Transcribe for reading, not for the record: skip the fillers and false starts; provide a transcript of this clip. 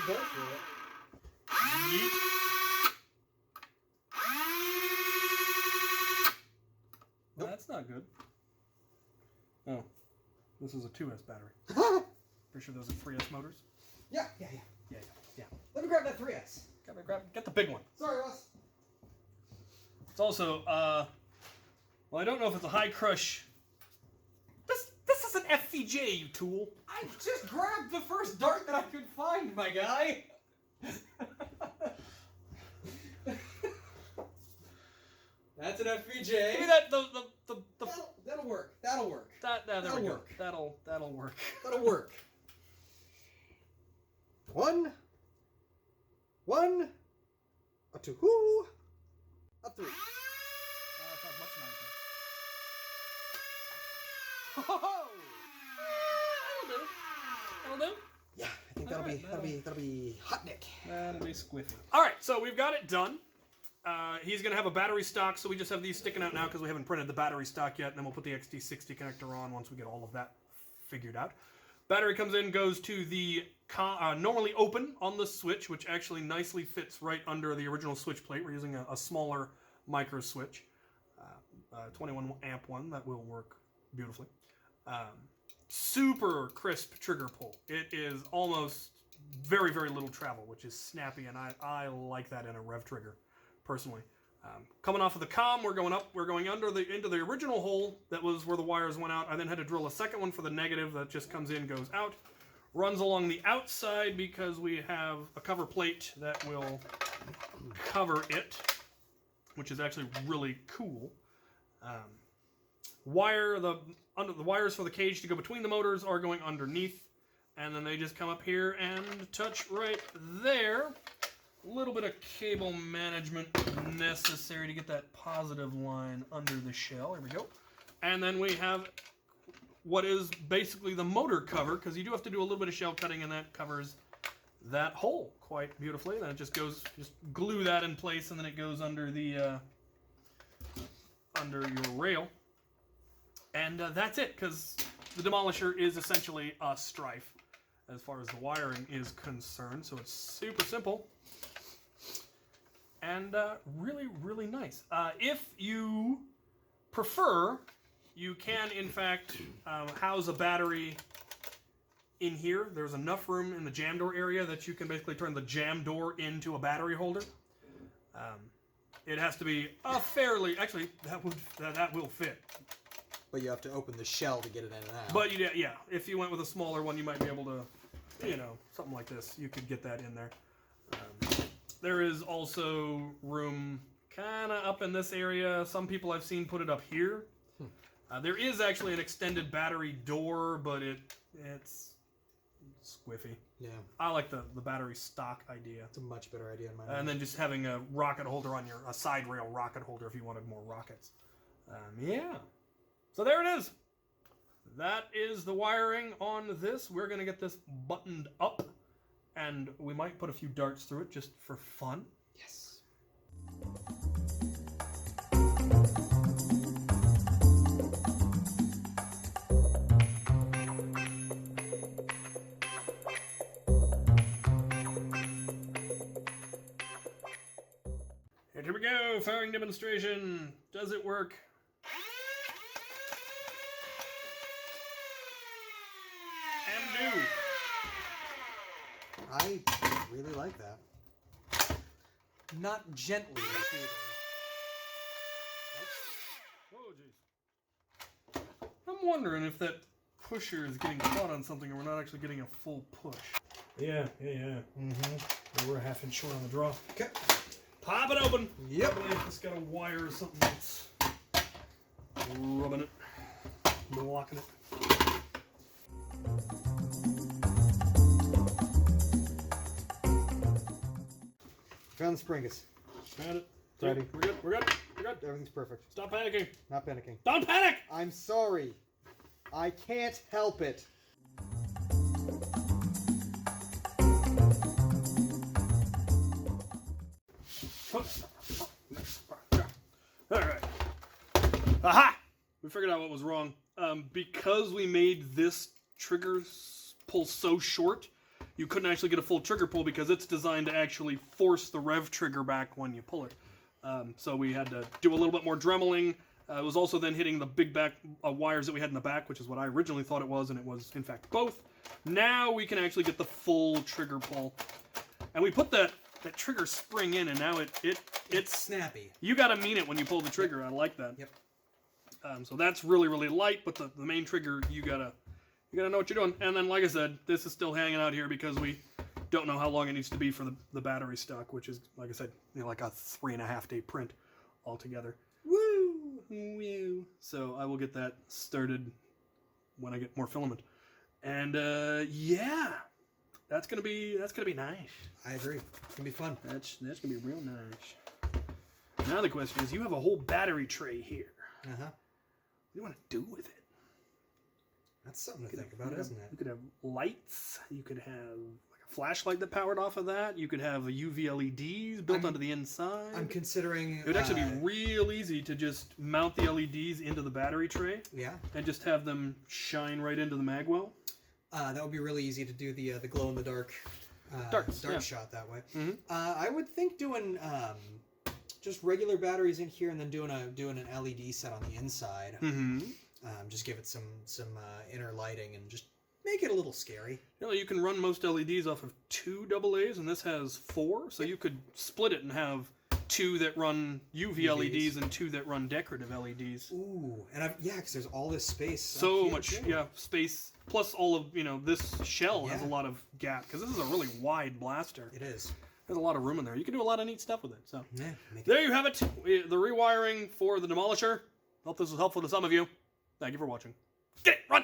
a dart through it. Yeet. Nope. That's not good. Oh, this is a 2S battery. Pretty sure those are 3S motors. Yeah. Yeah. Let me grab that 3S. Get the big one. Sorry, Ross. It's also, well, I don't know if it's a high crush. This is an FVJ, you tool. I just grabbed the first dart that I could find, my guy. That's an FVJ. Give me that, That'll work. That'll work. there we go. Work. That'll work. That'll work. One, a two, a three. That's not much nicer. Ho-ho-ho! That'll do. Yeah, I think that'll be hot Nick. That'll be squiffy. All right, so we've got it done. He's going to have a battery stock, so we just have these sticking out now because we haven't printed the battery stock yet, and then we'll put the XT60 connector on once we get all of that figured out. Battery comes in, goes to the normally open on the switch, which actually nicely fits right under the original switch plate. We're using a smaller micro switch, 21 amp one that will work beautifully. Super crisp trigger pull. It is almost very, very little travel, which is snappy, and I like that in a rev trigger, personally. Coming off of the comm, we're going up. We're going into the original hole that was where the wires went out. I then had to drill a second one for the negative that just comes in, goes out. Runs along the outside because we have a cover plate that will cover it, which is actually really cool. The wires for the cage to go between the motors are going underneath, and then they just come up here and touch right there. A little bit of cable management necessary to get that positive line under the shell. Here we go. And then we have what is basically the motor cover, because you do have to do a little bit of shell cutting, and that covers that hole quite beautifully. Then it just glue that in place, and then it goes under the under your rail. And that's it, because the Demolisher is essentially a Strife as far as the wiring is concerned. So it's super simple. And really, really nice. If you prefer, you can, in fact, house a battery in here. There's enough room in the jam door area that you can basically turn the jam door into a battery holder. It has to be a fairly... Actually, that will fit. But you have to open the shell to get it in and out. But, yeah, if you went with a smaller one, you might be able to, something like this. You could get that in there. There is also room kind of up in this area. Some people I've seen put it up here. There is actually an extended battery door, but it's squiffy. Yeah. I like the battery stock idea. It's a much better idea in my mind. And then just having a rocket holder on a side rail rocket holder if you wanted more rockets. Yeah. So there it is. That is the wiring on this. We're going to get this buttoned up. And we might put a few darts through it just for fun. Yes. And here we go, firing demonstration. Does it work? And do. I really like that. Not gently either. Oh, jeez. I'm wondering if that pusher is getting caught on something and we're not actually getting a full push. Yeah. Mm-hmm. We're a half inch short on the draw. Okay. Pop it open. Yep. I believe it's got a wire or something that's rubbing it, blocking it. Found the springus. Found it. It's ready. We're good. We're good. We're good. Everything's perfect. Stop panicking. Not panicking. Don't panic! I'm sorry. I can't help it. Alright. Aha! We figured out what was wrong. Because we made this trigger pull so short, you couldn't actually get a full trigger pull because it's designed to actually force the rev trigger back when you pull it. So we had to do a little bit more dremeling. It was also then hitting the big back wires that we had in the back, which is what I originally thought it was, and it was in fact both. Now we can actually get the full trigger pull, and we put that trigger spring in, and now it's snappy. You gotta mean it when you pull the trigger. Yep. I like that. Yep. So that's really, really light, but the main trigger, you gotta know what you're doing. And then, like I said, this is still hanging out here because we don't know how long it needs to be for the battery stock, which is, like I said, like a 3.5 day print altogether. Woo! So I will get that started when I get more filament. And yeah, that's gonna be nice. I agree. It's gonna be fun. That's gonna be real nice. Now the question is, you have a whole battery tray here. Uh huh. What do you want to do with it? That's something to think about, isn't it? You could have lights. You could have like a flashlight that powered off of that. You could have UV LEDs built onto the inside. I'm considering... It would actually be real easy to just mount the LEDs into the battery tray. Yeah. And just have them shine right into the magwell. That would be really easy to do the glow-in-the-dark dart shot that way. Mm-hmm. I would think doing just regular batteries in here and then doing an LED set on the inside. Mm-hmm. Just give it some inner lighting and just make it a little scary. You know, you can run most LEDs off of 2 AA's, and this has 4, so you could split it and have 2 that run UV LEDs and 2 that run decorative LEDs. Ooh, and because there's all this space. So much, space. Plus, all of this shell has a lot of gap because this is a really wide blaster. It is. There's a lot of room in there. You can do a lot of neat stuff with it. So yeah, there you have it. The rewiring for the Demolisher. Hope this was helpful to some of you. Thank you for watching. Get it, run!